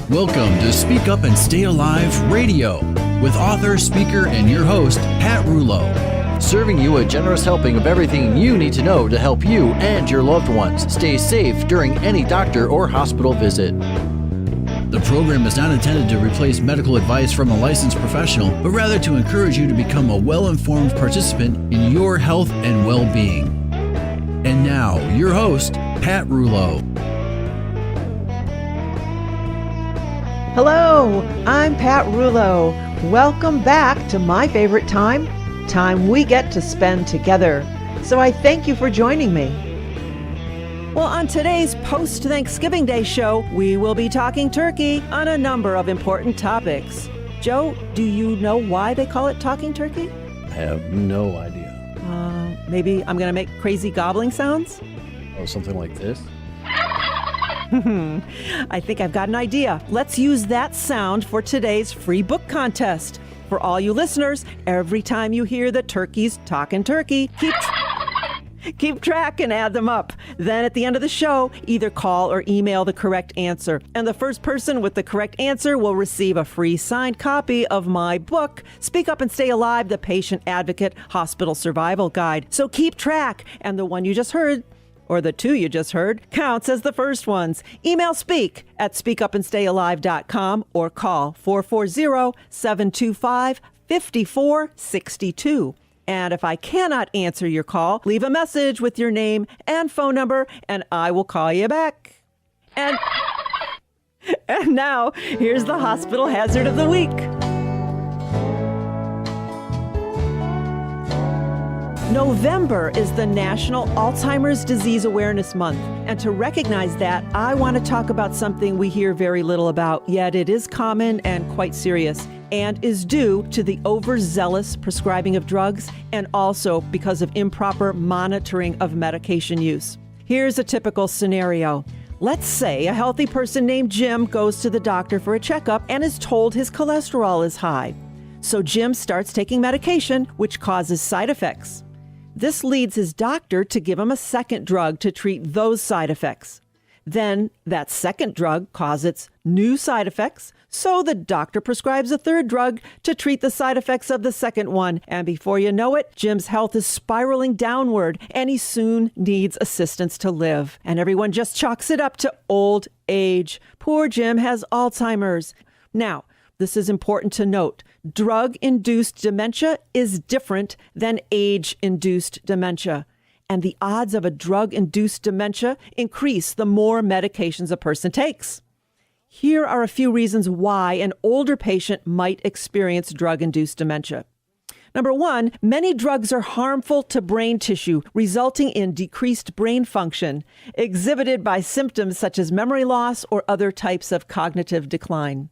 Welcome to Speak Up and Stay Alive RadiOh with author, speaker, and your host, Pat Rouleau. Serving you a generous helping of everything you need to know to help you and your loved ones stay safe during any doctor or hospital visit. The program is not intended to replace medical advice from a licensed professional, but rather to encourage you to become a well-informed participant in your health and well-being. And now, your host, Pat Rouleau. Hello, I'm Pat Rouleau. Welcome back to my favorite time we get to spend together. So I thank you for joining me. Well, on today's post-Thanksgiving Day show, we will be talking turkey on a number of important topics. Joe, do you know why they call it talking turkey? I have no idea. Maybe I'm going to make crazy gobbling sounds? Oh, something like this? I think I've got an idea. Let's use that sound for today's free book contest. For all you listeners, every time you hear the turkeys talking turkey, keep track and add them up. Then at the end of the show, either call or email the correct answer. And the first person with the correct answer will receive a free signed copy of my book, Speak Up and Stay Alive, The Patient Advocate Hospital Survival Guide. So keep track. And the one you just heard, or the two you just heard, counts as the first ones. Email speak@speakupandstayalive.com or call 440-725-5462. And if I cannot answer your call, leave a message with your name and phone number, and I will call you back. And now, here's the hospital hazard of the week. November is the National Alzheimer's Disease Awareness Month. And to recognize that, I want to talk about something we hear very little about, yet it is common and quite serious, and is due to the overzealous prescribing of drugs and also because of improper monitoring of medication use. Here's a typical scenario. Let's say a healthy person named Jim goes to the doctor for a checkup and is told his cholesterol is high. So Jim starts taking medication, which causes side effects. This leads his doctor to give him a second drug to treat those side effects. Then that second drug causes new side effects, so the doctor prescribes a third drug to treat the side effects of the second one. And before you know it, Jim's health is spiraling downward, and he soon needs assistance to live. And everyone just chalks it up to old age. Poor Jim has Alzheimer's. Now, this is important to note. Drug-induced dementia is different than age-induced dementia. And the odds of a drug-induced dementia increase the more medications a person takes. Here are a few reasons why an older patient might experience drug-induced dementia. Number one, many drugs are harmful to brain tissue, resulting in decreased brain function, exhibited by symptoms such as memory loss or other types of cognitive decline.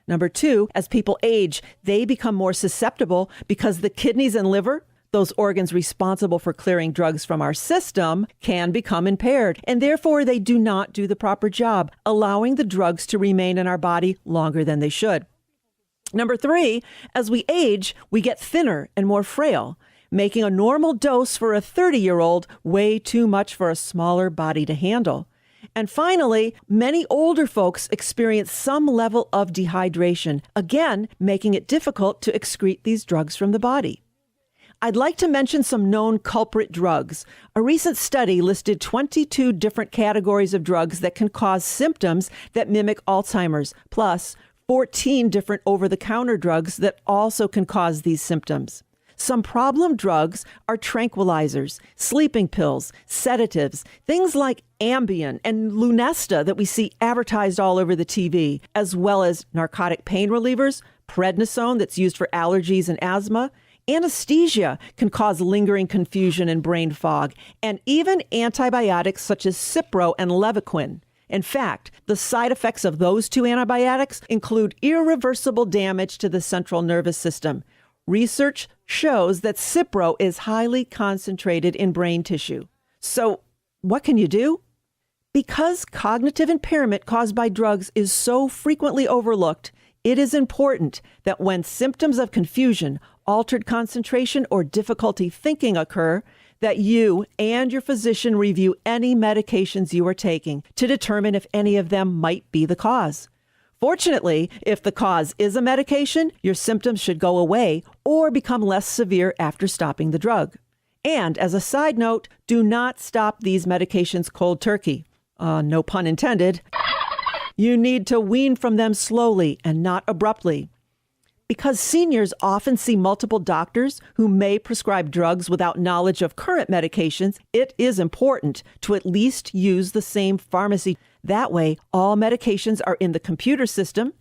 Number two, as people age, they become more susceptible because the kidneys and liver, those organs responsible for clearing drugs from our system, can become impaired, and therefore they do not do the proper job, allowing the drugs to remain in our body longer than they should. Number three, as we age, we get thinner and more frail, making a normal dose for a 30-year-old way too much for a smaller body to handle. And finally, many older folks experience some level of dehydration, again, making it difficult to excrete these drugs from the body. I'd like to mention some known culprit drugs. A recent study listed 22 different categories of drugs that can cause symptoms that mimic Alzheimer's, plus 14 different over-the-counter drugs that also can cause these symptoms. Some problem drugs are tranquilizers, sleeping pills, sedatives, things like Ambien and Lunesta that we see advertised all over the TV, as well as narcotic pain relievers, prednisone that's used for allergies and asthma. Anesthesia can cause lingering confusion and brain fog, and even antibiotics such as Cipro and Levaquin. In fact, the side effects of those two antibiotics include irreversible damage to the central nervous system. Research shows that Cipro is highly concentrated in brain tissue. So what can you do? Because cognitive impairment caused by drugs is so frequently overlooked, it is important that when symptoms of confusion, altered concentration, or difficulty thinking occur, that you and your physician review any medications you are taking to determine if any of them might be the cause. Fortunately, if the cause is a medication, your symptoms should go away or become less severe after stopping the drug. And as a side note, do not stop these medications cold turkey. No pun intended. You need to wean from them slowly and not abruptly. Because seniors often see multiple doctors who may prescribe drugs without knowledge of current medications, it is important to at least use the same pharmacy. That way, all medications are in the computer system,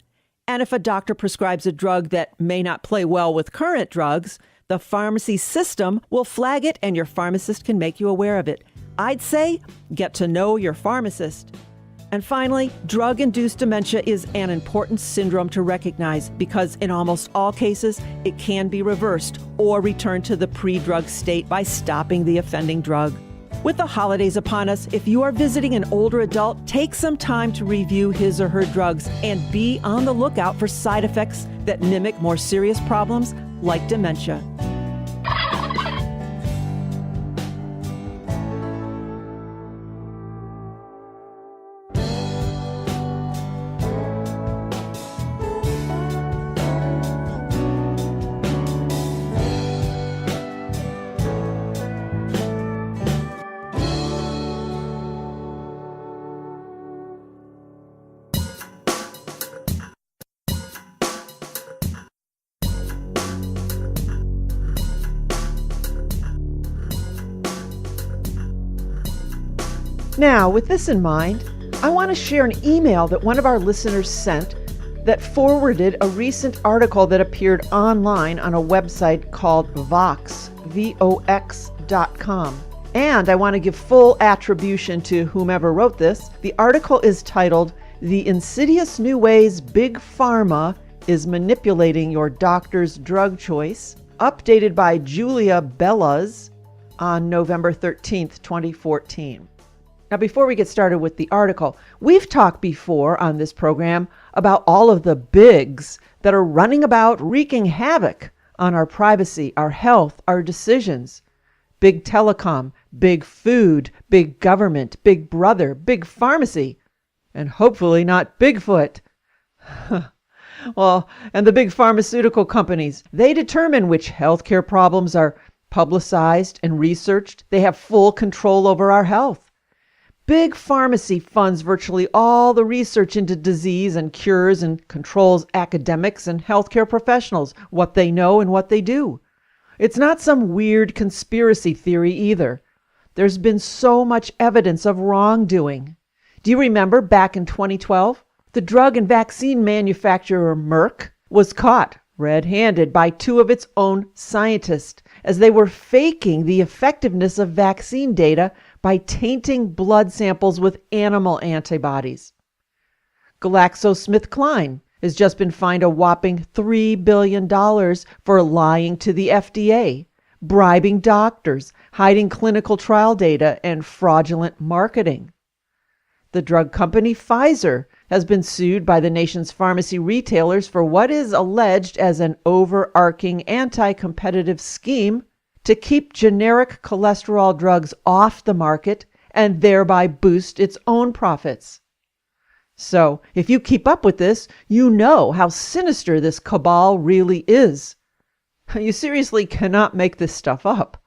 and if a doctor prescribes a drug that may not play well with current drugs, the pharmacy system will flag it and your pharmacist can make you aware of it. I'd say get to know your pharmacist. And finally, drug-induced dementia is an important syndrome to recognize because in almost all cases, it can be reversed or returned to the pre-drug state by stopping the offending drug. With the holidays upon us, if you are visiting an older adult, take some time to review his or her drugs and be on the lookout for side effects that mimic more serious problems like dementia. Now, with this in mind, I want to share an email that one of our listeners sent that forwarded a recent article that appeared online on a website called Vox, VOX.com. And I want to give full attribution to whomever wrote this. The article is titled, "The Insidious New Ways Big Pharma is Manipulating Your Doctor's Drug Choice," updated by Julia Bellas on November 13th, 2014. Now, before we get started with the article, we've talked before on this program about all of the bigs that are running about wreaking havoc on our privacy, our health, our decisions. Big telecom, big food, big government, big brother, big pharmacy, and hopefully not Bigfoot. Well, and the big pharmaceutical companies, they determine which healthcare problems are publicized and researched. They have full control over our health. Big pharmacy funds virtually all the research into disease and cures and controls academics and healthcare professionals, what they know and what they do. It's not some weird conspiracy theory either. There's been so much evidence of wrongdoing. Do you remember back in 2012? The drug and vaccine manufacturer Merck was caught red-handed by two of its own scientists as they were faking the effectiveness of vaccine data by tainting blood samples with animal antibodies. GlaxoSmithKline has just been fined a whopping $3 billion for lying to the FDA, bribing doctors, hiding clinical trial data, and fraudulent marketing. The drug company Pfizer has been sued by the nation's pharmacy retailers for what is alleged as an overarching anti-competitive scheme to keep generic cholesterol drugs off the market and thereby boost its own profits. So, if you keep up with this, you know how sinister this cabal really is. You seriously cannot make this stuff up.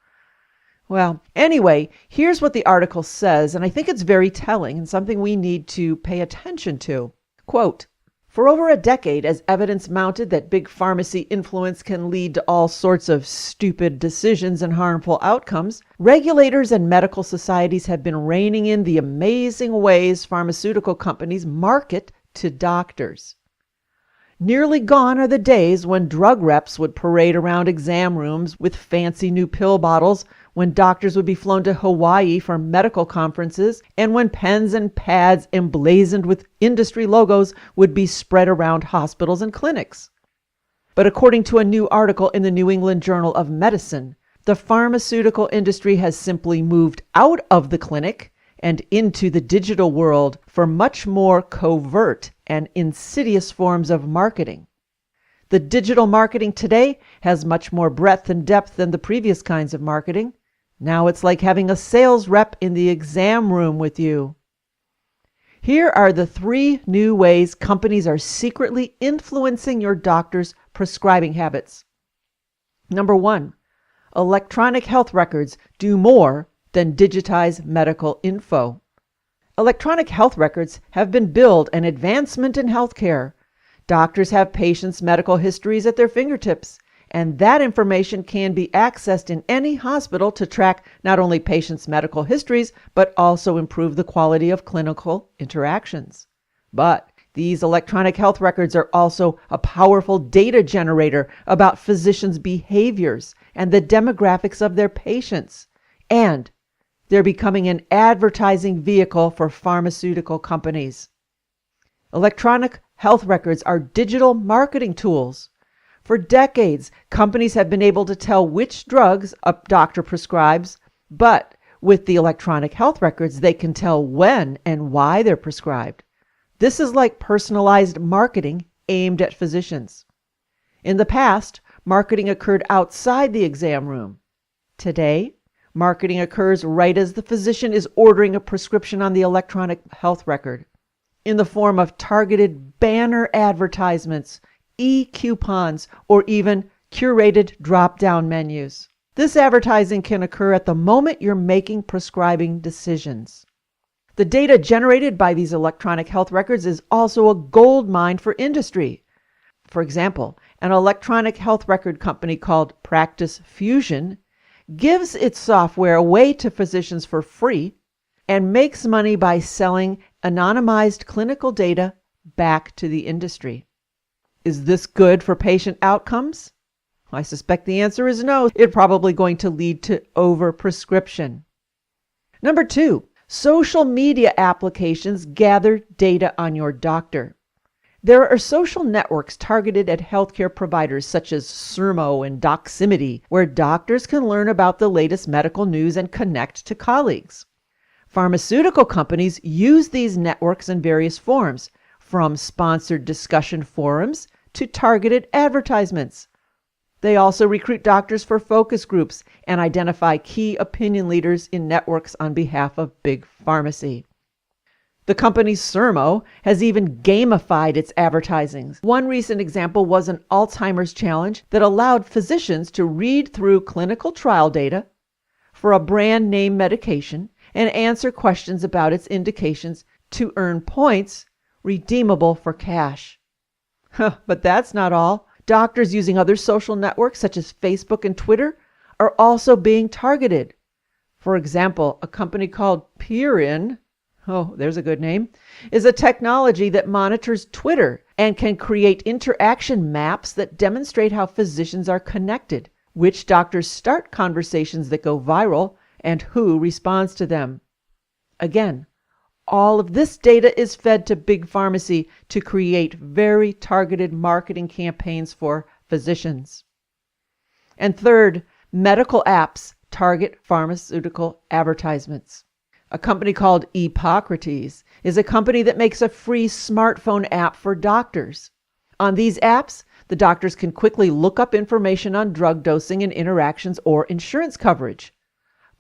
Well, anyway, here's what the article says, and I think it's very telling and something we need to pay attention to. Quote, "For over a decade, as evidence mounted that big pharmacy influence can lead to all sorts of stupid decisions and harmful outcomes, regulators and medical societies have been reining in the amazing ways pharmaceutical companies market to doctors. Nearly gone are the days when drug reps would parade around exam rooms with fancy new pill bottles, when doctors would be flown to Hawaii for medical conferences, and when pens and pads emblazoned with industry logos would be spread around hospitals and clinics. But according to a new article in the New England Journal of Medicine, the pharmaceutical industry has simply moved out of the clinic and into the digital world for much more covert and insidious forms of marketing. The digital marketing today has much more breadth and depth than the previous kinds of marketing. Now it's like having a sales rep in the exam room with you. Here are the 3 new ways companies are secretly influencing your doctor's prescribing habits. Number 1, electronic health records do more than digitize medical info. Electronic health records have been billed an advancement in healthcare. Doctors have patients' medical histories at their fingertips, and that information can be accessed in any hospital to track not only patients' medical histories, but also improve the quality of clinical interactions. But these electronic health records are also a powerful data generator about physicians' behaviors and the demographics of their patients. And they're becoming an advertising vehicle for pharmaceutical companies. Electronic health records are digital marketing tools. For decades, companies have been able to tell which drugs a doctor prescribes, but with the electronic health records, they can tell when and why they're prescribed. This is like personalized marketing aimed at physicians. In the past, marketing occurred outside the exam room. Today, marketing occurs right as the physician is ordering a prescription on the electronic health record, in the form of targeted banner advertisements, e-coupons, or even curated drop-down menus. This advertising can occur at the moment you're making prescribing decisions. The data generated by these electronic health records is also a gold mine for industry. For example, an electronic health record company called Practice Fusion gives its software away to physicians for free and makes money by selling anonymized clinical data back to the industry. Is this good for patient outcomes? I suspect the answer is no. It's probably going to lead to overprescription. Number 2, social media applications gather data on your doctor. There are social networks targeted at healthcare providers such as Sermo and Doximity, where doctors can learn about the latest medical news and connect to colleagues. Pharmaceutical companies use these networks in various forms, from sponsored discussion forums to targeted advertisements. They also recruit doctors for focus groups and identify key opinion leaders in networks on behalf of big pharmacy. The company Sermo has even gamified its advertisings. One recent example was an Alzheimer's challenge that allowed physicians to read through clinical trial data for a brand name medication and answer questions about its indications to earn points redeemable for cash. But that's not all. Doctors using other social networks such as Facebook and Twitter are also being targeted. For example, a company called Peerin, there's a good name, is a technology that monitors Twitter and can create interaction maps that demonstrate how physicians are connected, which doctors start conversations that go viral, and who responds to them. Again, all of this data is fed to big pharmacy to create very targeted marketing campaigns for physicians. And third, medical apps target pharmaceutical advertisements. A company called Epocrates is a company that makes a free smartphone app for doctors. On these apps, the doctors can quickly look up information on drug dosing and interactions or insurance coverage.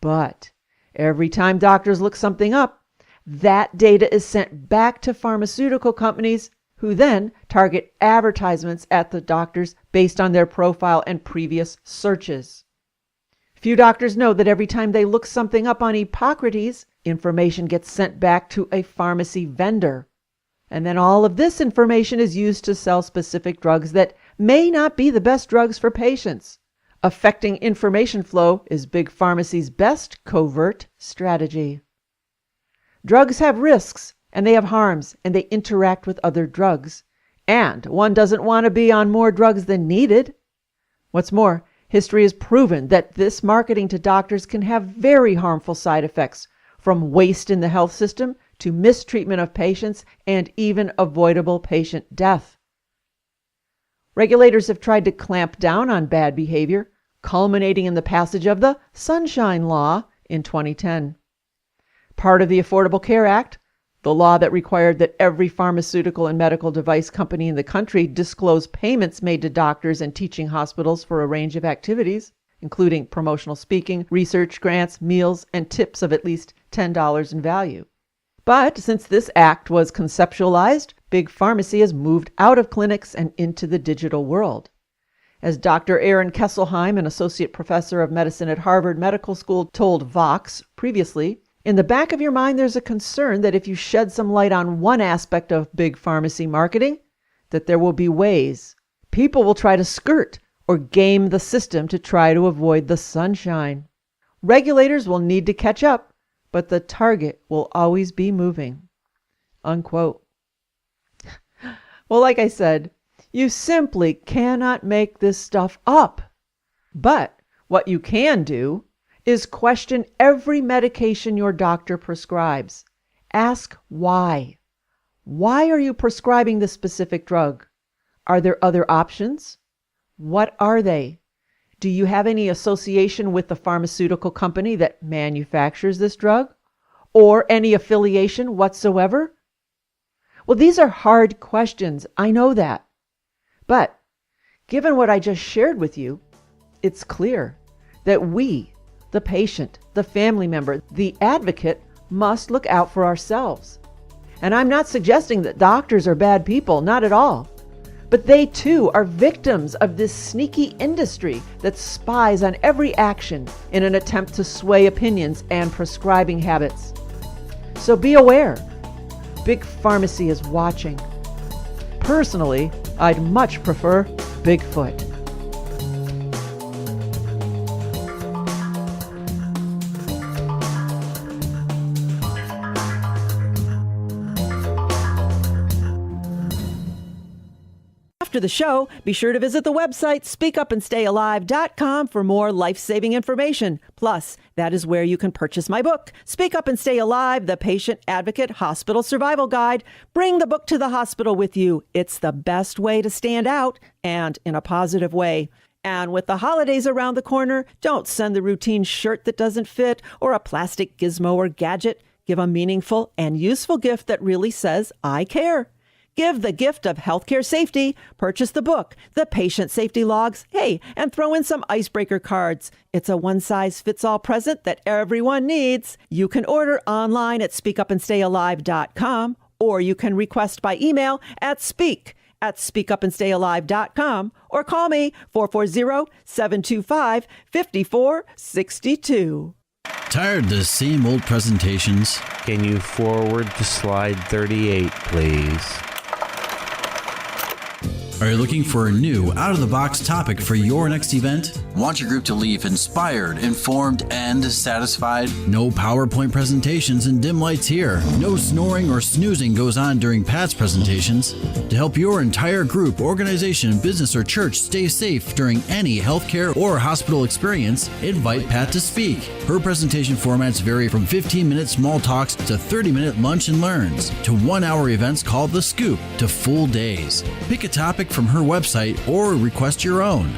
But every time doctors look something up, that data is sent back to pharmaceutical companies who then target advertisements at the doctors based on their profile and previous searches. Few doctors know that every time they look something up on Epocrates, information gets sent back to a pharmacy vendor. And then all of this information is used to sell specific drugs that may not be the best drugs for patients. Affecting information flow is big pharmacy's best covert strategy. Drugs have risks, and they have harms, and they interact with other drugs. And one doesn't want to be on more drugs than needed. What's more, history has proven that this marketing to doctors can have very harmful side effects, from waste in the health system to mistreatment of patients and even avoidable patient death. Regulators have tried to clamp down on bad behavior, culminating in the passage of the Sunshine Law in 2010. Part of the Affordable Care Act, the law that required that every pharmaceutical and medical device company in the country disclose payments made to doctors and teaching hospitals for a range of activities, including promotional speaking, research grants, meals, and tips of at least $10 in value. But since this act was conceptualized, Big Pharmacy has moved out of clinics and into the digital world. As Dr. Aaron Kesselheim, an associate professor of medicine at Harvard Medical School, told Vox previously, in the back of your mind there's a concern that if you shed some light on one aspect of Big Pharmacy marketing, that there will be ways people will try to skirt or game the system to try to avoid the sunshine. Regulators will need to catch up, but the target will always be moving. Unquote. Well, like I said, you simply cannot make this stuff up. But what you can do is question every medication your doctor prescribes. Ask why. Why are you prescribing this specific drug? Are there other options? What are they? Do you have any association with the pharmaceutical company that manufactures this drug? Or any affiliation whatsoever? Well, these are hard questions. I know that. But given what I just shared with you, it's clear that we, the patient, the family member, the advocate, must look out for ourselves. And I'm not suggesting that doctors are bad people, not at all. But they too are victims of this sneaky industry that spies on every action in an attempt to sway opinions and prescribing habits. So be aware. Big Pharmacy is watching. Personally, I'd much prefer Bigfoot. After the show, be sure to visit the website speakupandstayalive.com for more life-saving information. Plus, that is where you can purchase my book, Speak Up and Stay Alive, The Patient Advocate Hospital Survival Guide. Bring the book to the hospital with you. It's the best way to stand out, and in a positive way. And with the holidays around the corner, don't send the routine shirt that doesn't fit or a plastic gizmo or gadget. Give a meaningful and useful gift that really says, I care. Give the gift of healthcare safety. Purchase the book, The Patient Safety Logs. Hey, and throw in some icebreaker cards. It's a one-size-fits-all present that everyone needs. You can order online at speakupandstayalive.com, or you can request by email at speakupandstayalive.com, or call me 440-725-5462. Tired of the same old presentations? Can you forward to slide 38, please? Are you looking for a new, out-of-the-box topic for your next event? Want your group to leave inspired, informed, and satisfied? No PowerPoint presentations and dim lights here. No snoring or snoozing goes on during Pat's presentations. To help your entire group, organization, business, or church stay safe during any healthcare or hospital experience, invite Pat to speak. Her presentation formats vary from 15-minute small talks to 30-minute lunch and learns, to 1-hour events called The Scoop, to full days. Pick a topic from her website or request your own.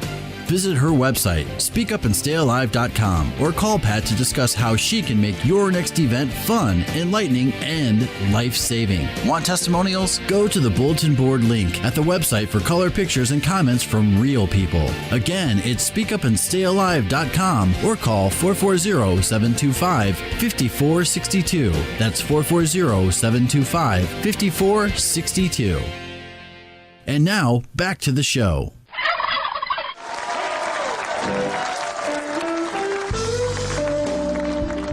Visit her website, speakupandstayalive.com, or call Pat to discuss how she can make your next event fun, enlightening, and life-saving. Want testimonials? Go to the bulletin board link at the website for color pictures and comments from real people. Again, it's speakupandstayalive.com, or call 440-725-5462. That's 440-725-5462. And now, back to the show.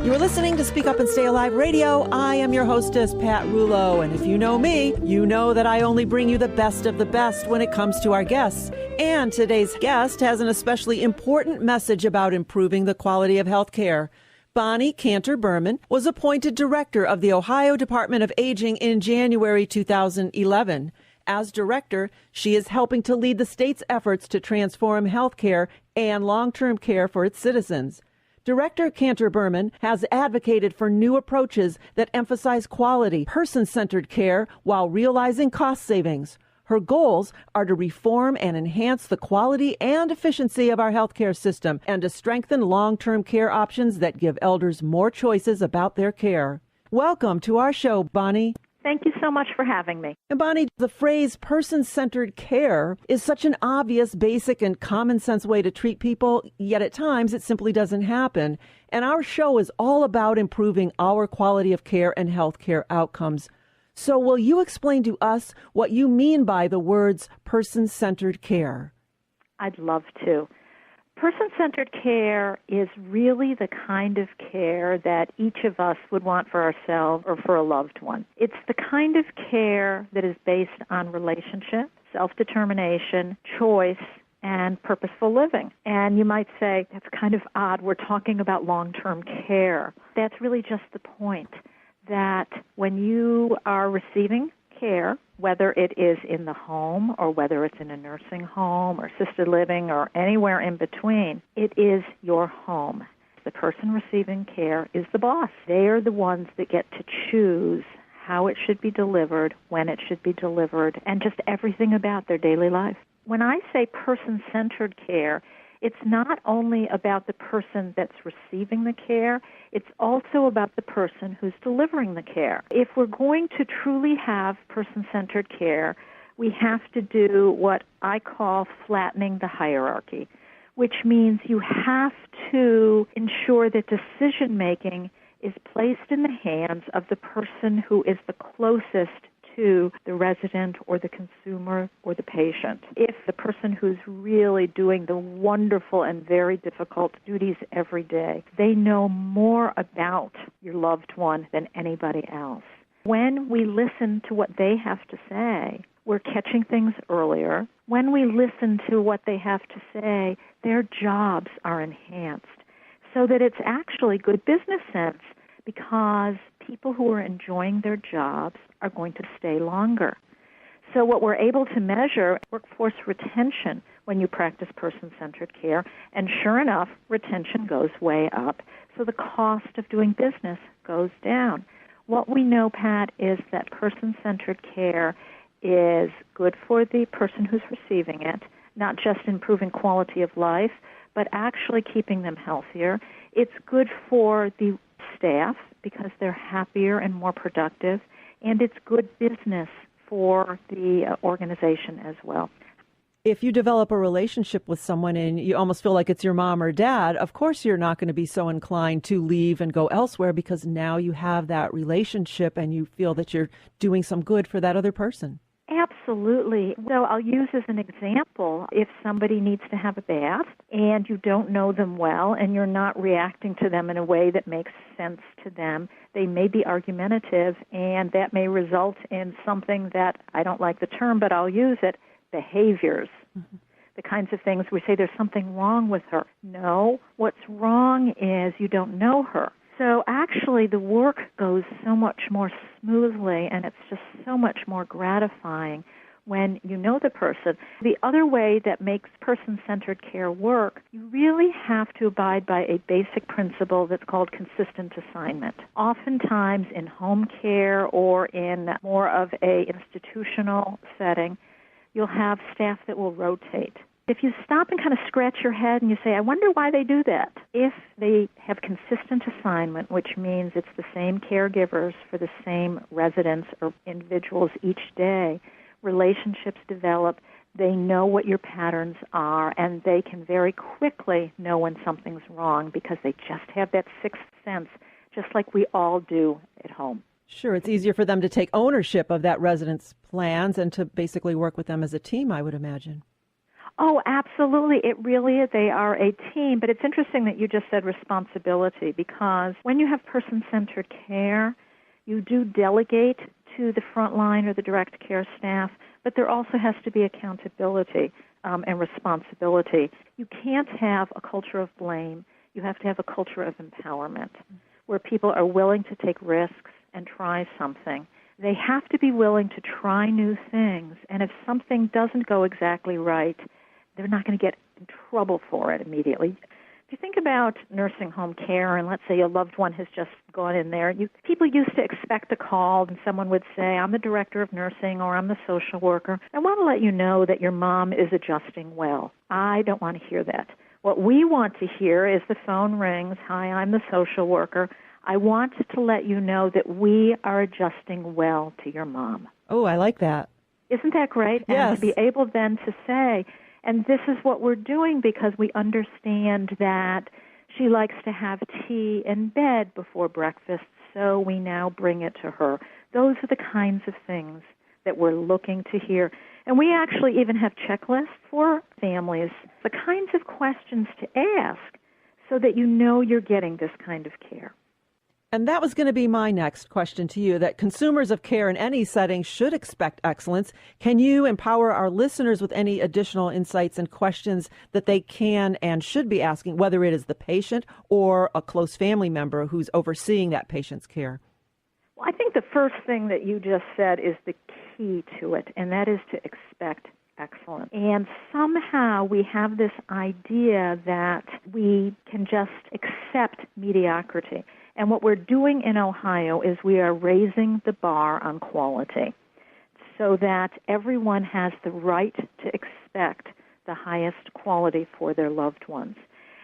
You're listening to Speak Up and Stay Alive Radio. I am your hostess, Pat Rulo, and if you know me, you know that I only bring you the best of the best when it comes to our guests. And today's guest has an especially important message about improving the quality of health care. Bonnie Cantor Berman was appointed director of the Ohio Department of Aging in January 2011. As director, she is helping to lead the state's efforts to transform health care and long-term care for its citizens. Director Cantor Berman has advocated for new approaches that emphasize quality, person-centered care while realizing cost savings. Her goals are to reform and enhance the quality and efficiency of our healthcare system and to strengthen long-term care options that give elders more choices about their care. Welcome to our show, Bonnie. Thank you so much for having me. And Bonnie, the phrase person-centered care is such an obvious, basic, and common sense way to treat people, yet at times it simply doesn't happen. And our show is all about improving our quality of care and healthcare outcomes. So will you explain to us what you mean by the words person-centered care? I'd love to. Person-centered care is really the kind of care that each of us would want for ourselves or for a loved one. It's the kind of care that is based on relationship, self-determination, choice, and purposeful living. And you might say, that's kind of odd. We're talking about long-term care. That's really just the point, that when you are receiving care, whether it is in the home or whether it's in a nursing home or assisted living or anywhere in between, it is your home. The person receiving care is the boss. They are the ones that get to choose how it should be delivered, when it should be delivered, and just everything about their daily life. When I say person-centered care, it's not only about the person that's receiving the care, it's also about the person who's delivering the care. If we're going to truly have person-centered care, we have to do what I call flattening the hierarchy, which means you have to ensure that decision-making is placed in the hands of the person who is the closest to the resident or the consumer or the patient. If the person who's really doing the wonderful and very difficult duties every day, they know more about your loved one than anybody else. When we listen to what they have to say, we're catching things earlier. When we listen to what they have to say, their jobs are enhanced so that it's actually good business sense, because people who are enjoying their jobs are going to stay longer. So what we're able to measure, workforce retention when you practice person-centered care, and sure enough, retention goes way up, so the cost of doing business goes down. What we know, Pat, is that person-centered care is good for the person who's receiving it, not just improving quality of life, but actually keeping them healthier. It's good for the staff because they're happier and more productive, and it's good business for the organization as well. If you develop a relationship with someone and you almost feel like it's your mom or dad, of course you're not going to be so inclined to leave and go elsewhere, because now you have that relationship and you feel that you're doing some good for that other person. Absolutely. So I'll use as an example, if somebody needs to have a bath and you don't know them well and you're not reacting to them in a way that makes sense to them, they may be argumentative, and that may result in something that, I don't like the term, but I'll use it, behaviors. Mm-hmm. The kinds of things we say there's something wrong with her. No, what's wrong is you don't know her. So actually the work goes so much more smoothly, and it's just so much more gratifying when you know the person. The other way that makes person-centered care work, you really have to abide by a basic principle that's called consistent assignment. Oftentimes in home care or in more of a institutional setting, you'll have staff that will rotate. If you stop and kind of scratch your head and you say, I wonder why they do that. If they have consistent assignment, which means it's the same caregivers for the same residents or individuals each day, relationships develop, they know what your patterns are, and they can very quickly know when something's wrong because they just have that sixth sense, just like we all do at home. Sure, it's easier for them to take ownership of that resident's plans and to basically work with them as a team, I would imagine. Oh, absolutely. It really is. They are a team. But it's interesting that you just said responsibility, because when you have person-centered care, you do delegate to the front line or the direct care staff, but there also has to be accountability and responsibility. You can't have a culture of blame. You have to have a culture of empowerment where people are willing to take risks and try something. They have to be willing to try new things, and if something doesn't go exactly right, they're not going to get in trouble for it immediately. If you think about nursing home care, and let's say a loved one has just gone in there, people used to expect a call, and someone would say, I'm the director of nursing, or I'm the social worker. I want to let you know that your mom is adjusting well. I don't want to hear that. What we want to hear is the phone rings, hi, I'm the social worker. I want to let you know that we are adjusting well to your mom. Oh, I like that. Isn't that great? Yes. And to be able then to say, and this is what we're doing because we understand that she likes to have tea in bed before breakfast, so we now bring it to her. Those are the kinds of things that we're looking to hear. And we actually even have checklists for families, the kinds of questions to ask so that you know you're getting this kind of care. And that was going to be my next question to you, that consumers of care in any setting should expect excellence. Can you empower our listeners with any additional insights and questions that they can and should be asking, whether it is the patient or a close family member who's overseeing that patient's care? Well, I think the first thing that you just said is the key to it, and that is to expect excellence. And somehow we have this idea that we can just accept mediocrity. And what we're doing in Ohio is we are raising the bar on quality so that everyone has the right to expect the highest quality for their loved ones.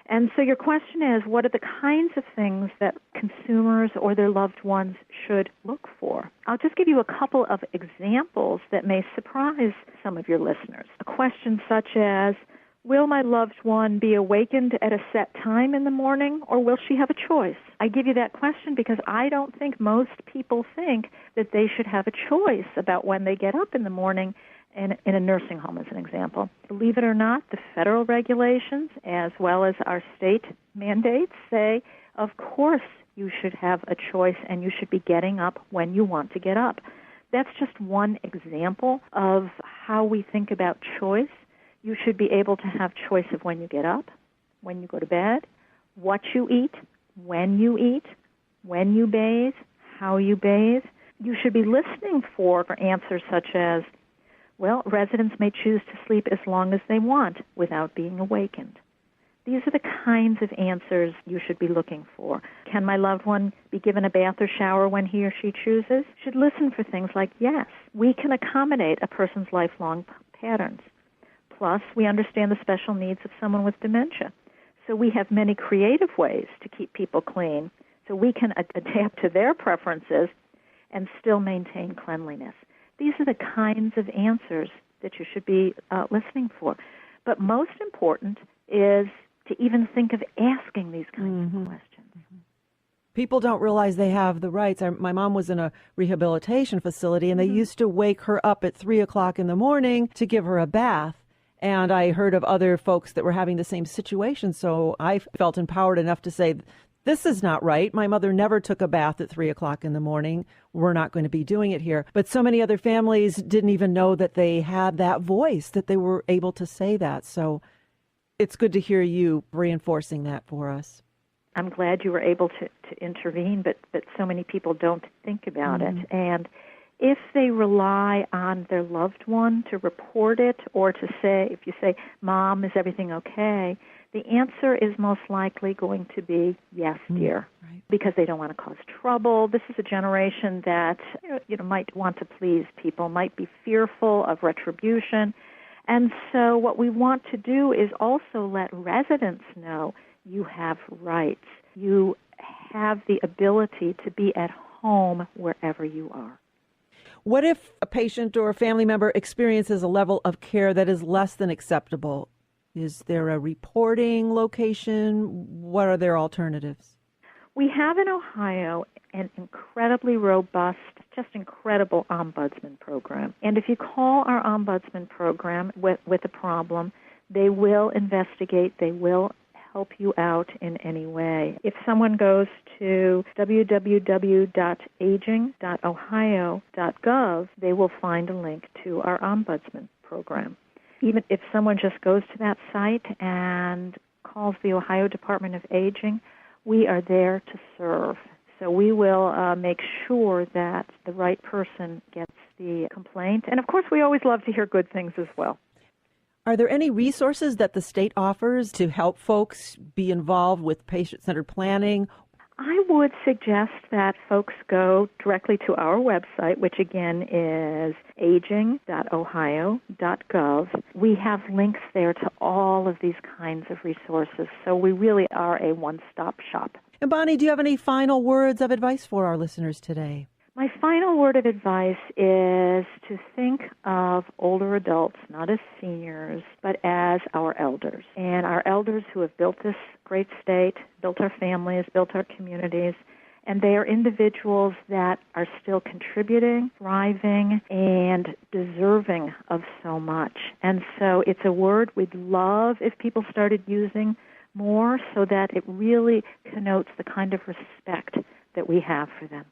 And so your question is, what are the kinds of things that consumers or their loved ones should look for? I'll just give you a couple of examples that may surprise some of your listeners. A question such as, will my loved one be awakened at a set time in the morning, or will she have a choice? I give you that question because I don't think most people think that they should have a choice about when they get up in the morning in a nursing home, as an example. Believe it or not, the federal regulations, as well as our state mandates, say, of course you should have a choice and you should be getting up when you want to get up. That's just one example of how we think about choice. You should be able to have choice of when you get up, when you go to bed, what you eat, when you eat, when you bathe, how you bathe. You should be listening for answers such as, well, residents may choose to sleep as long as they want without being awakened. These are the kinds of answers you should be looking for. Can my loved one be given a bath or shower when he or she chooses? You should listen for things like, yes, we can accommodate a person's lifelong patterns. Plus, we understand the special needs of someone with dementia. So we have many creative ways to keep people clean so we can adapt to their preferences and still maintain cleanliness. These are the kinds of answers that you should be listening for. But most important is to even think of asking these kinds of questions. People don't realize they have the rights. My mom was in a rehabilitation facility, and they used to wake her up at 3 o'clock in the morning to give her a bath. And I heard of other folks that were having the same situation, so I felt empowered enough to say, this is not right. My mother never took a bath at 3 o'clock in the morning. We're not going to be doing it here. But so many other families didn't even know that they had that voice, that they were able to say that. So it's good to hear you reinforcing that for us. I'm glad you were able to intervene, but so many people don't think about it. And if they rely on their loved one to report it or to say, if you say, Mom, is everything okay? The answer is most likely going to be, yes, dear, right. Because they don't want to cause trouble. This is a generation that might want to please people, might be fearful of retribution. And so what we want to do is also let residents know you have rights. You have the ability to be at home wherever you are. What if a patient or a family member experiences a level of care that is less than acceptable? Is there a reporting location? What are their alternatives? We have in Ohio an incredibly robust, just incredible ombudsman program. And if you call our ombudsman program with a problem, they will investigate, they will help you out in any way. If someone goes to www.aging.ohio.gov, they will find a link to our ombudsman program. Even if someone just goes to that site and calls the Ohio Department of Aging, we are there to serve. So we will make sure that the right person gets the complaint. And, of course, we always love to hear good things as well. Are there any resources that the state offers to help folks be involved with patient-centered planning? I would suggest that folks go directly to our website, which again is aging.ohio.gov. We have links there to all of these kinds of resources, so we really are a one-stop shop. And Bonnie, do you have any final words of advice for our listeners today? My final word of advice is to think of older adults not as seniors, but as our elders. And our elders who have built this great state, built our families, built our communities, and they are individuals that are still contributing, thriving, and deserving of so much. And so it's a word we'd love if people started using more so that it really connotes the kind of respect that we have for them.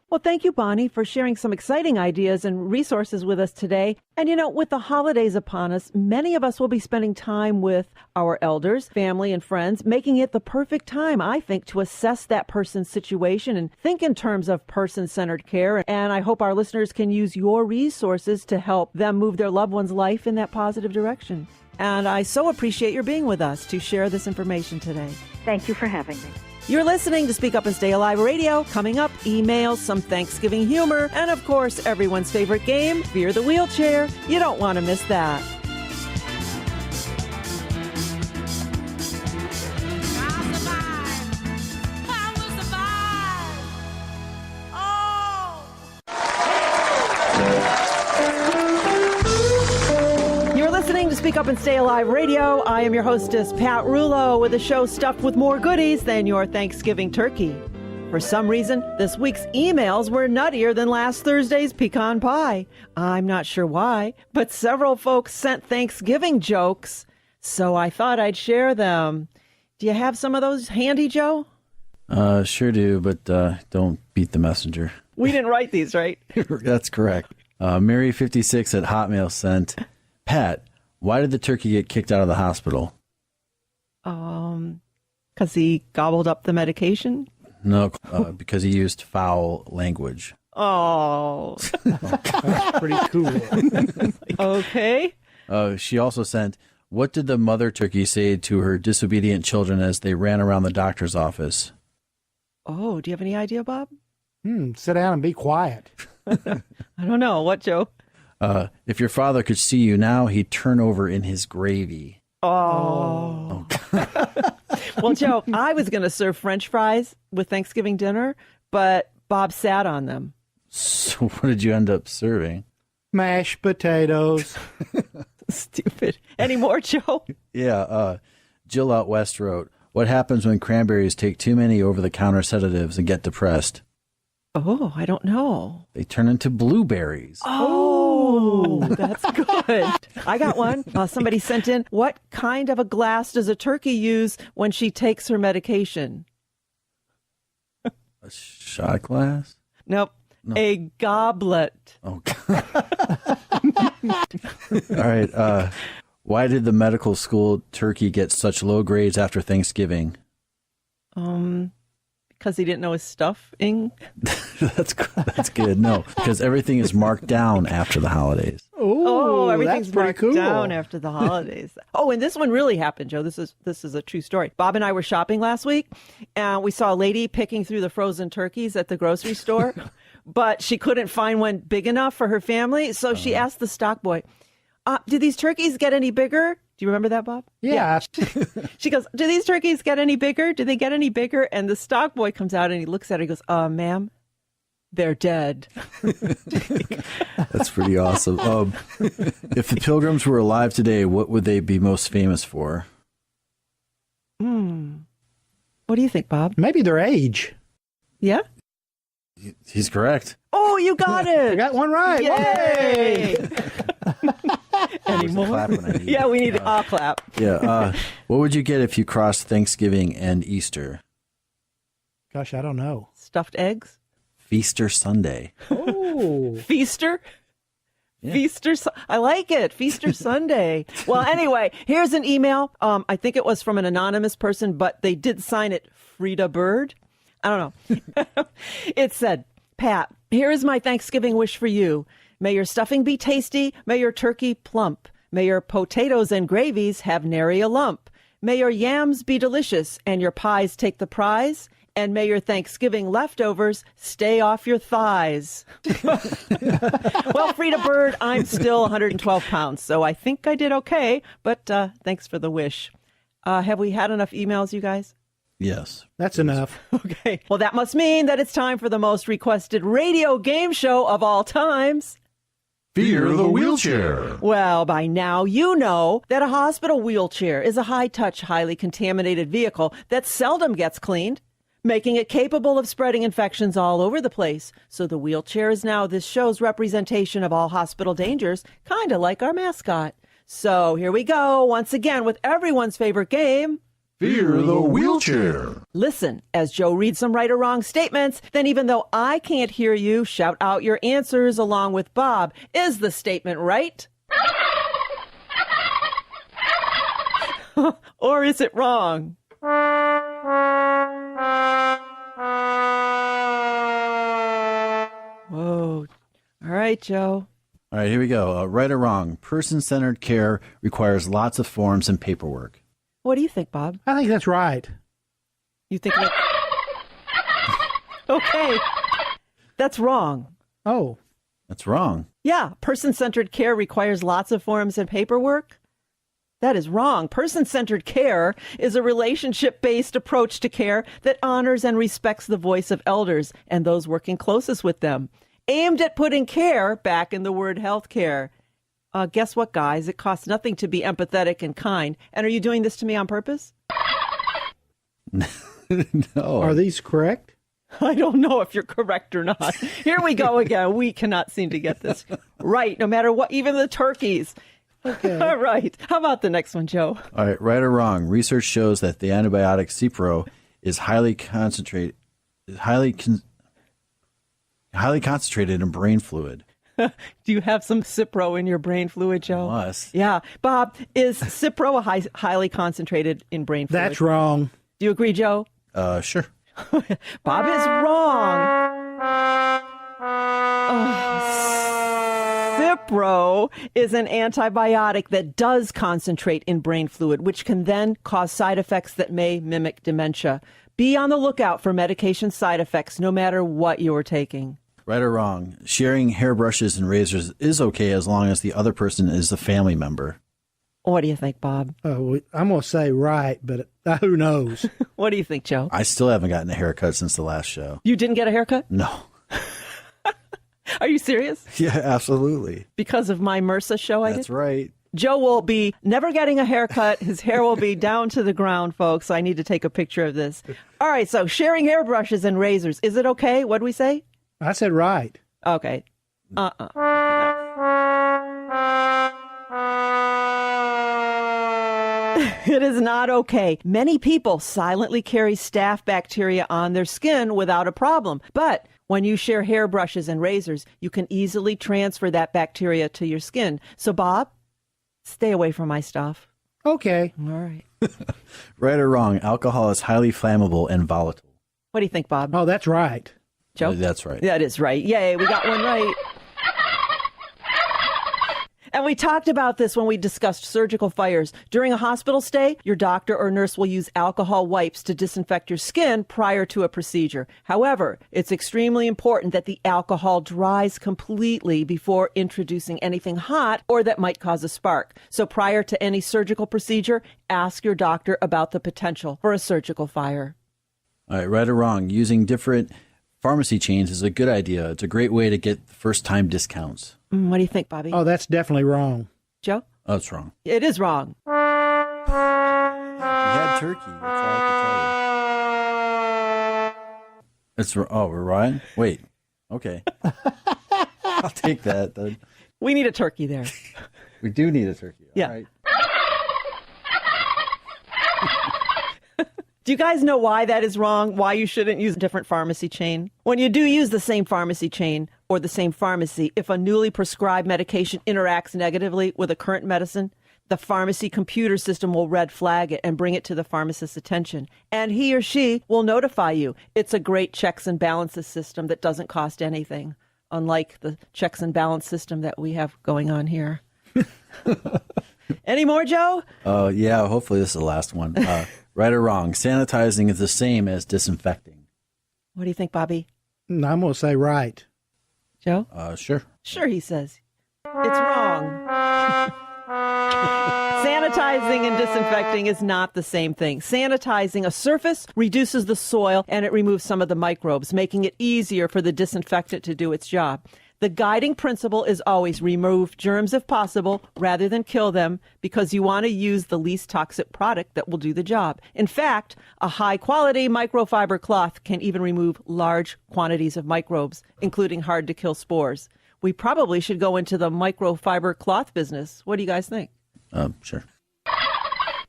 Well, thank you, Bonnie, for sharing some exciting ideas and resources with us today. And, with the holidays upon us, many of us will be spending time with our elders, family, and friends, making it the perfect time, I think, to assess that person's situation and think in terms of person-centered care. And I hope our listeners can use your resources to help them move their loved one's life in that positive direction. And I so appreciate your being with us to share this information today. Thank you for having me. You're listening to Speak Up and Stay Alive Radio. Coming up, emails, some Thanksgiving humor, and of course, everyone's favorite game, Fear the Wheelchair. You don't want to miss that. To Speak Up and Stay Alive Radio. I am your hostess, Pat Rulo, with a show stuffed with more goodies than your Thanksgiving turkey. For some reason, this week's emails were nuttier than last Thursday's pecan pie. I'm not sure why, but several folks sent Thanksgiving jokes, so I thought I'd share them. Do you have some of those handy, Joe? Sure do, but don't beat the messenger. We didn't write these, right? That's correct. Mary56 at Hotmail sent, Pat, why did the turkey get kicked out of the hospital? Because he gobbled up the medication? No, because he used foul language. Oh. That's pretty cool. Okay. She also sent, what did the mother turkey say to her disobedient children as they ran around the doctor's office? Oh, do you have any idea, Bob? Sit down and be quiet. I don't know. What, Joe? If your father could see you now, he'd turn over in his gravy. Oh. Well, Joe, I was going to serve French fries with Thanksgiving dinner, but Bob sat on them. So what did you end up serving? Mashed potatoes. Stupid. Any more, Joe? Yeah. Jill out west wrote, what happens when cranberries take too many over-the-counter sedatives and get depressed? Oh, I don't know. They turn into blueberries. Oh, that's good. I got one. Somebody sent in, what kind of a glass does a turkey use when she takes her medication? A shot glass? Nope. No. A goblet. Oh, all right. Why did the medical school turkey get such low grades after Thanksgiving? Because he didn't know his stuffing? That's good. No, because everything is marked down after the holidays. Oh, everything's marked cool. down after the holidays. Oh, and this one really happened, Joe. This is a true story. Bob and I were shopping last week, and we saw a lady picking through the frozen turkeys at the grocery store, but she couldn't find one big enough for her family, so she asked the stock boy, do these turkeys get any bigger? Do you remember that, Bob? Yeah. She goes, do these turkeys get any bigger? Do they get any bigger? And the stock boy comes out and he looks at her and he goes, ma'am, they're dead. That's pretty awesome. If the Pilgrims were alive today, what would they be most famous for? What do you think, Bob? Maybe their age. Yeah? He's correct. Oh, you got it. I got one right. Yay. Any more? Clap when I need Yeah, it. we need a clap. Yeah. What would you get if you crossed Thanksgiving and Easter? Gosh, I don't know. Stuffed eggs? Feaster Sunday. Oh. Feaster? Yeah. Feaster. I like it. Feaster Sunday. Well, anyway, here's an email. I think it was from an anonymous person, but they did sign it Frida Bird. I don't know. It said, Pat, here is my Thanksgiving wish for you. May your stuffing be tasty. May your turkey plump. May your potatoes and gravies have nary a lump. May your yams be delicious and your pies take the prize. And may your Thanksgiving leftovers stay off your thighs. Well, Frida Bird, I'm still 112 pounds, so I think I did okay, but thanks for the wish. Have we had enough emails, you guys? Yes. That's enough. Okay. Well, that must mean that it's time for the most requested radio game show of all times. Fear the Wheelchair. Well, by now you know that a hospital wheelchair is a high-touch, highly contaminated vehicle that seldom gets cleaned, making it capable of spreading infections all over the place. So the wheelchair is now this show's representation of all hospital dangers, kind of like our mascot. So here we go, once again, with everyone's favorite game. Fear the Wheelchair. Listen, as Joe reads some right or wrong statements, then even though I can't hear you, shout out your answers along with Bob. Is the statement right? Or is it wrong? Whoa. All right, Joe. All right, here we go. Right or wrong, person-centered care requires lots of forms and paperwork. What do you think, Bob? I think that's right. You think that... Okay. That's wrong. Oh, That's wrong. Yeah, person-centered care requires lots of forms and paperwork. That is wrong. Person-centered care is a relationship-based approach to care that honors and respects the voice of elders and those working closest with them, aimed at putting care back in the word healthcare. Guess what, guys? It costs nothing to be empathetic and kind. And are you doing this to me on purpose? No. are these correct? I don't know if you're correct or not. Here we go again. We cannot seem to get this right, no matter what, even the turkeys. Okay. All right. How about the next one, Joe? All right, right or wrong, research shows that the antibiotic Cipro is highly concentrated in brain fluid. Do you have some Cipro in your brain fluid, Joe? Must. Yeah. Bob, is Cipro highly concentrated in brain fluid? That's wrong. Do you agree, Joe? Sure. Bob is wrong. Cipro is an antibiotic that does concentrate in brain fluid, which can then cause side effects that may mimic dementia. Be on the lookout for medication side effects no matter what you're taking. Right or wrong, sharing hairbrushes and razors is okay as long as the other person is a family member. What do you think, Bob? Oh, I'm going to say right, but who knows? What do you think, Joe? I still haven't gotten a haircut since the last show. You didn't get a haircut? No. Are you serious? Yeah, absolutely. Because of my MRSA show I did? That's right. Joe will be never getting a haircut. His hair will be down to the ground, folks. I need to take a picture of this. All right, so sharing hairbrushes and razors. Is it okay? What do we say? I said right. Okay. It is not okay. Many people silently carry staph bacteria on their skin without a problem. But when you share hairbrushes and razors, you can easily transfer that bacteria to your skin. So, Bob, stay away from my stuff. Okay. All right. Right or wrong, alcohol is highly flammable and volatile. What do you think, Bob? Oh, that's right. Joe? That's right. That is right. Yay, we got one right. And we talked about this when we discussed surgical fires. During a hospital stay, your doctor or nurse will use alcohol wipes to disinfect your skin prior to a procedure. However, it's extremely important that the alcohol dries completely before introducing anything hot or that might cause a spark. So prior to any surgical procedure, ask your doctor about the potential for a surgical fire. All right, right or wrong, using different pharmacy chains is a good idea. It's a great way to get first-time discounts. What do you think, Bobby? Oh, that's definitely wrong. Joe? Oh, that's wrong. It is wrong. We had turkey. That's all I can tell you. Oh, we're right? Wait. Okay. I'll take that then. We need a turkey there. We do need a turkey. Yeah. All right. Do you guys know why that is wrong? Why you shouldn't use a different pharmacy chain? When you do use the same pharmacy chain or the same pharmacy, if a newly prescribed medication interacts negatively with a current medicine, the pharmacy computer system will red flag it and bring it to the pharmacist's attention. And he or she will notify you. It's a great checks and balances system that doesn't cost anything, unlike the checks and balance system that we have going on here. Any more, Joe? Yeah, hopefully this is the last one. Right or wrong, sanitizing is the same as disinfecting. What do you think, Bobby? I'm going to say right. Joe? Sure. Sure, he says. It's wrong. Sanitizing and disinfecting is not the same thing. Sanitizing a surface reduces the soil and it removes some of the microbes, making it easier for the disinfectant to do its job. The guiding principle is always remove germs if possible rather than kill them, because you want to use the least toxic product that will do the job. In fact, a high-quality microfiber cloth can even remove large quantities of microbes, including hard-to-kill spores. We probably should go into the microfiber cloth business. What do you guys think? Sure.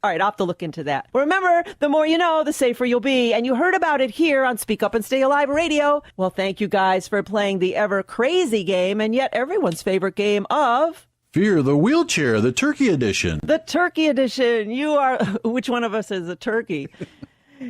All right, I'll have to look into that. Remember, the more you know, the safer you'll be. And you heard about it here on Speak Up and Stay Alive Radio. Well, thank you guys for playing the ever crazy game and yet everyone's favorite game of Fear the Wheelchair, the Turkey Edition. the Turkey Edition. You are, which one of us is a turkey?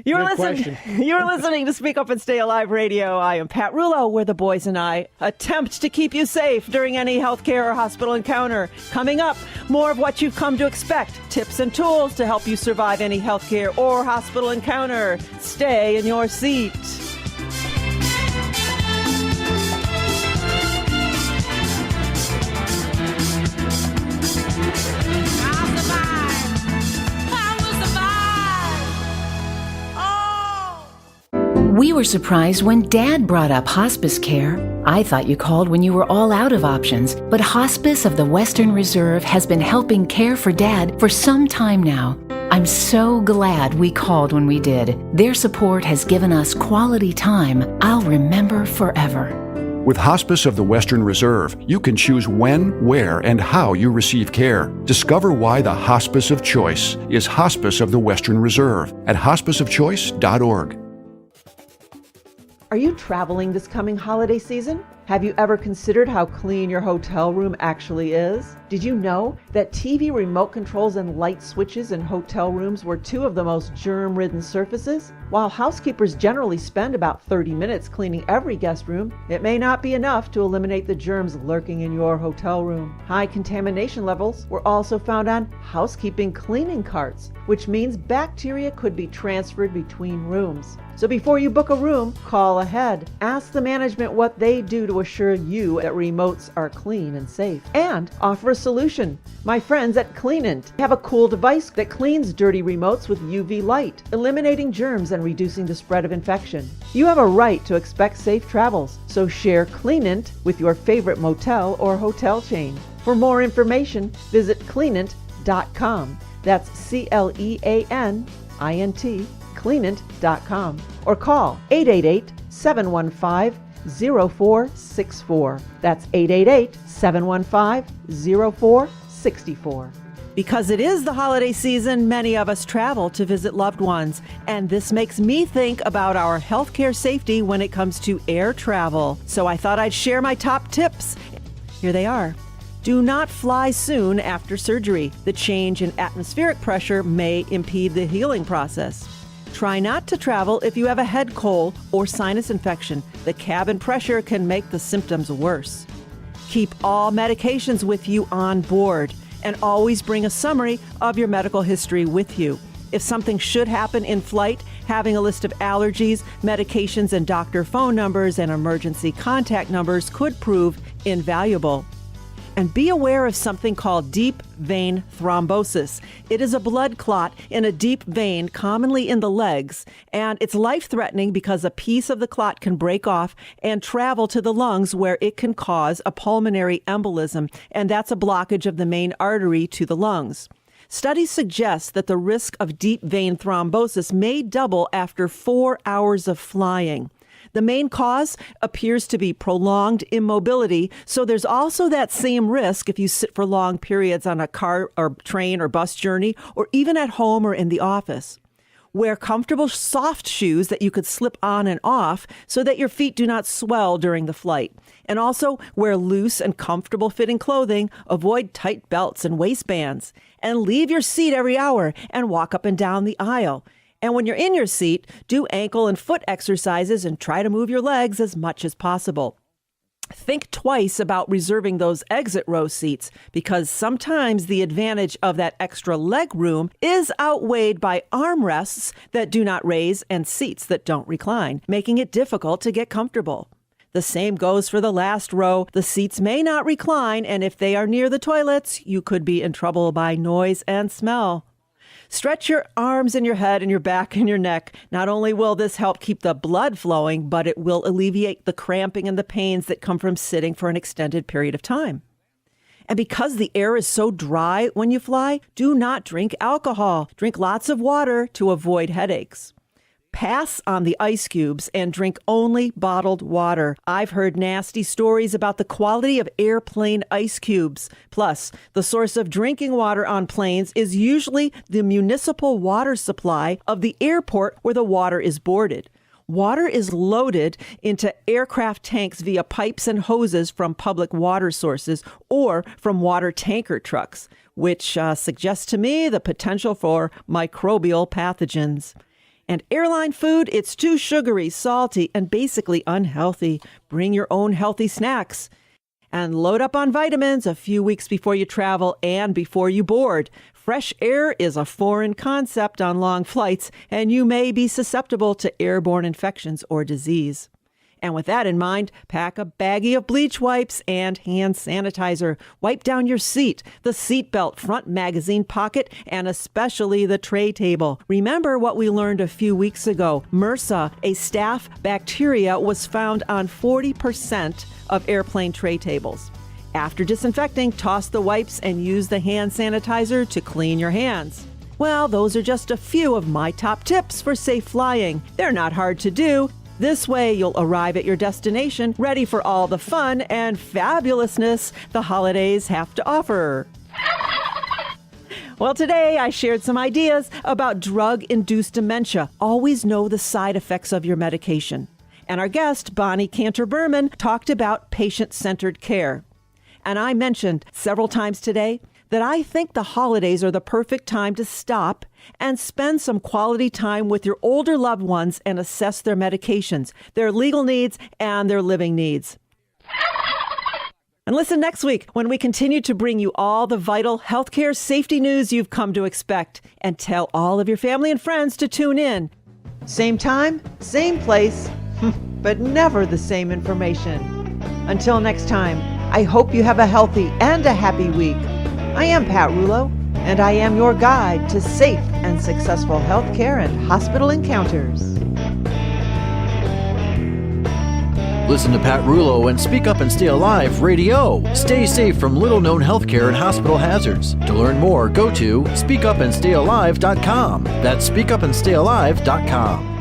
You're listening to Speak Up and Stay Alive Radio. I am Pat Rulo, where the boys and I attempt to keep you safe during any healthcare or hospital encounter. Coming up, more of what you've come to expect, tips and tools to help you survive any healthcare or hospital encounter. Stay in your seat. We were surprised when Dad brought up hospice care. I thought you called when you were all out of options, but Hospice of the Western Reserve has been helping care for Dad for some time now. I'm so glad we called when we did. Their support has given us quality time I'll remember forever. With Hospice of the Western Reserve, you can choose when, where, and how you receive care. Discover why the hospice of choice is Hospice of the Western Reserve at hospiceofchoice.org. Are you traveling this coming holiday season? Have you ever considered how clean your hotel room actually is? Did you know that TV remote controls and light switches in hotel rooms were two of the most germ-ridden surfaces? While housekeepers generally spend about 30 minutes cleaning every guest room, it may not be enough to eliminate the germs lurking in your hotel room. High contamination levels were also found on housekeeping cleaning carts, which means bacteria could be transferred between rooms. So before you book a room, call ahead. Ask the management what they do to assure you that remotes are clean and safe, and offer a solution. My friends at Cleanant have a cool device that cleans dirty remotes with UV light, eliminating germs and reducing the spread of infection. You have a right to expect safe travels, so share Cleanant with your favorite motel or hotel chain. For more information, visit cleanant.com. That's CLEANINT, cleanant.com, or call 888-715-0464. That's 888-715-0464. Because it is the holiday season, many of us travel to visit loved ones, and this makes me think about our healthcare safety when it comes to air travel. So I thought I'd share my top tips. Here they are. Do not fly soon after surgery. The change in atmospheric pressure may impede the healing process. Try not to travel if you have a head cold or sinus infection. The cabin pressure can make the symptoms worse. Keep all medications with you on board, and always bring a summary of your medical history with you. If something should happen in flight, having a list of allergies, medications, and doctor phone numbers and emergency contact numbers could prove invaluable. And be aware of something called deep vein thrombosis. It is a blood clot in a deep vein, commonly in the legs, and it's life-threatening because a piece of the clot can break off and travel to the lungs, where it can cause a pulmonary embolism, and that's a blockage of the main artery to the lungs. Studies suggest that the risk of deep vein thrombosis may double after 4 hours of flying. The main cause appears to be prolonged immobility, so there's also that same risk if you sit for long periods on a car or train or bus journey, or even at home or in the office. Wear comfortable soft shoes that you could slip on and off so that your feet do not swell during the flight. And also wear loose and comfortable fitting clothing, avoid tight belts and waistbands, and leave your seat every hour and walk up and down the aisle. And when you're in your seat, do ankle and foot exercises and try to move your legs as much as possible. Think twice about reserving those exit row seats, because sometimes the advantage of that extra leg room is outweighed by armrests that do not raise and seats that don't recline, making it difficult to get comfortable. The same goes for the last row. The seats may not recline, and if they are near the toilets, you could be in trouble by noise and smell. Stretch your arms and your head and your back and your neck. Not only will this help keep the blood flowing, but it will alleviate the cramping and the pains that come from sitting for an extended period of time. And because the air is so dry when you fly, do not drink alcohol. Drink lots of water to avoid headaches. Pass on the ice cubes and drink only bottled water. I've heard nasty stories about the quality of airplane ice cubes. Plus, the source of drinking water on planes is usually the municipal water supply of the airport where the water is boarded. Water is loaded into aircraft tanks via pipes and hoses from public water sources or from water tanker trucks, which suggests to me the potential for microbial pathogens. And airline food, it's too sugary, salty, and basically unhealthy. Bring your own healthy snacks. And load up on vitamins a few weeks before you travel and before you board. Fresh air is a foreign concept on long flights, and you may be susceptible to airborne infections or disease. And with that in mind, pack a baggie of bleach wipes and hand sanitizer. Wipe down your seat, the seat belt, front magazine pocket, and especially the tray table. Remember what we learned a few weeks ago. MRSA, a staph bacteria, was found on 40% of airplane tray tables. After disinfecting, toss the wipes and use the hand sanitizer to clean your hands. Well, those are just a few of my top tips for safe flying. They're not hard to do. This way, you'll arrive at your destination ready for all the fun and fabulousness the holidays have to offer. Well, today I shared some ideas about drug-induced dementia. Always know the side effects of your medication. And our guest, Bonnie Cantor-Berman, talked about patient-centered care. And I mentioned several times today that I think the holidays are the perfect time to stop and spend some quality time with your older loved ones and assess their medications, their legal needs, and their living needs. And listen next week when we continue to bring you all the vital healthcare safety news you've come to expect, and tell all of your family and friends to tune in. Same time, same place, but never the same information. Until next time, I hope you have a healthy and a happy week. I am Pat Rulo, and I am your guide to safe and successful healthcare and hospital encounters. Listen to Pat Rulo and Speak Up and Stay Alive RadiOh. Stay safe from little-known healthcare and hospital hazards. To learn more, go to speakupandstayalive.com. That's speakupandstayalive.com.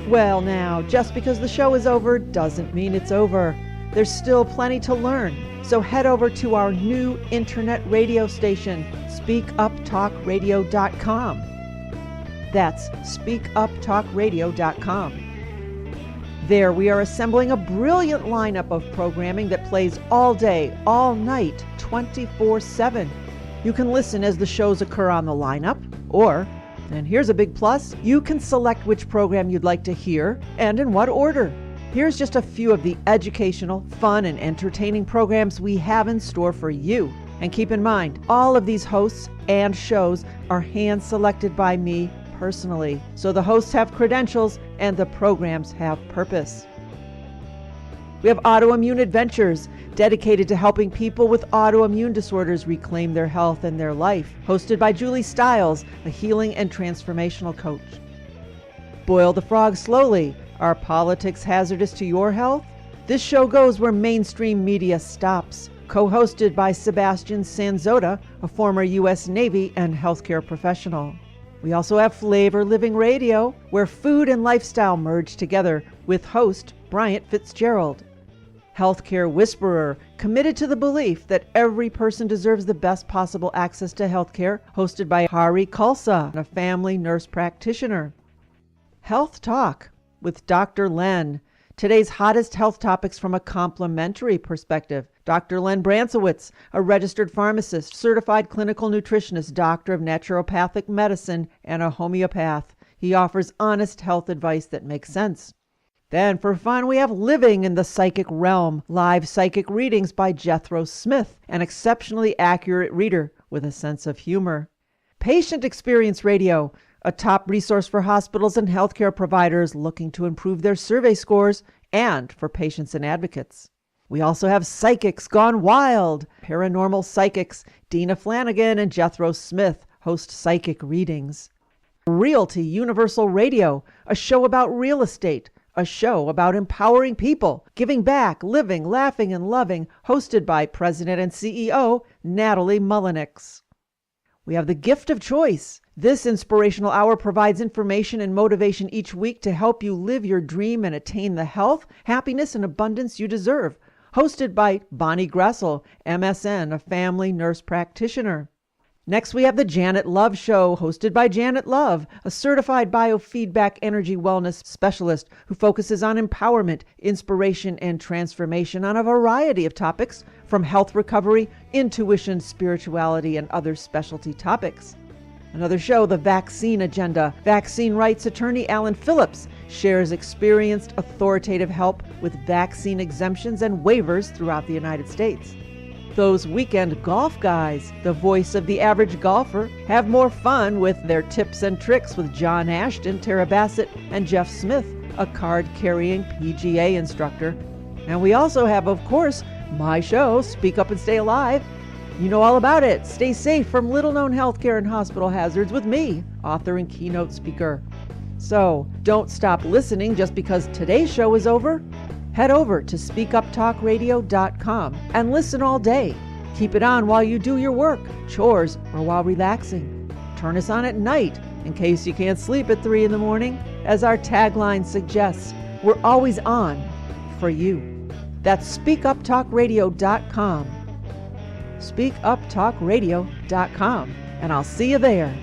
Well, now, just because the show is over doesn't mean it's over. There's still plenty to learn. So head over to our new internet radio station, speakuptalkradio.com. That's speakuptalkradio.com. There we are assembling a brilliant lineup of programming that plays all day, all night, 24/7. You can listen as the shows occur on the lineup, or, and here's a big plus, you can select which program you'd like to hear and in what order. Here's just a few of the educational, fun, and entertaining programs we have in store for you. And keep in mind, all of these hosts and shows are hand-selected by me personally. So the hosts have credentials and the programs have purpose. We have Autoimmune Adventures, dedicated to helping people with autoimmune disorders reclaim their health and their life, hosted by Julie Stiles, a healing and transformational coach. Boil the Frog Slowly. Are politics hazardous to your health? This show goes where mainstream media stops. Co-hosted by Sebastian Sanzota, a former U.S. Navy and healthcare professional. We also have Flavor Living Radio, where food and lifestyle merge together, with host Bryant Fitzgerald. Healthcare Whisperer, committed to the belief that every person deserves the best possible access to healthcare, hosted by Hari Khalsa, a family nurse practitioner. Health Talk with Dr. Len, today's hottest health topics from a complementary perspective. Dr. Len Bransowitz, a registered pharmacist, certified clinical nutritionist, doctor of naturopathic medicine, and a homeopath. He offers honest health advice that makes sense. Then for fun, we have Living in the Psychic Realm, live psychic readings by Jethro Smith, an exceptionally accurate reader with a sense of humor. Patient Experience Radio, a top resource for hospitals and healthcare providers looking to improve their survey scores and for patients and advocates. We also have Psychics Gone Wild. Paranormal psychics Dina Flanagan and Jethro Smith host psychic readings. Realty Universal Radio, a show about real estate, a show about empowering people, giving back, living, laughing, and loving, hosted by President and CEO Natalie Mullenix. We have The Gift of Choice. This inspirational hour provides information and motivation each week to help you live your dream and attain the health, happiness, and abundance you deserve. Hosted by Bonnie Gressel, MSN, a family nurse practitioner. Next, we have the Janet Love Show, hosted by Janet Love, a certified biofeedback energy wellness specialist who focuses on empowerment, inspiration, and transformation on a variety of topics, from health recovery, intuition, spirituality, and other specialty topics. Another show, The Vaccine Agenda. Vaccine rights attorney Alan Phillips shares experienced, authoritative help with vaccine exemptions and waivers throughout the United States. Those Weekend Golf Guys, the voice of the average golfer, have more fun with their tips and tricks with John Ashton, Tara Bassett, and Jeff Smith, a card-carrying PGA instructor. And we also have, of course, my show, Speak Up and Stay Alive. You know all about it. Stay safe from little-known healthcare and hospital hazards with me, author and keynote speaker. So, don't stop listening just because today's show is over. Head over to speakuptalkradio.com and listen all day. Keep it on while you do your work, chores, or while relaxing. Turn us on at night in case you can't sleep at 3 in the morning. As our tagline suggests, we're always on for you. That's speakuptalkradio.com. speakuptalkradio.com, and I'll see you there.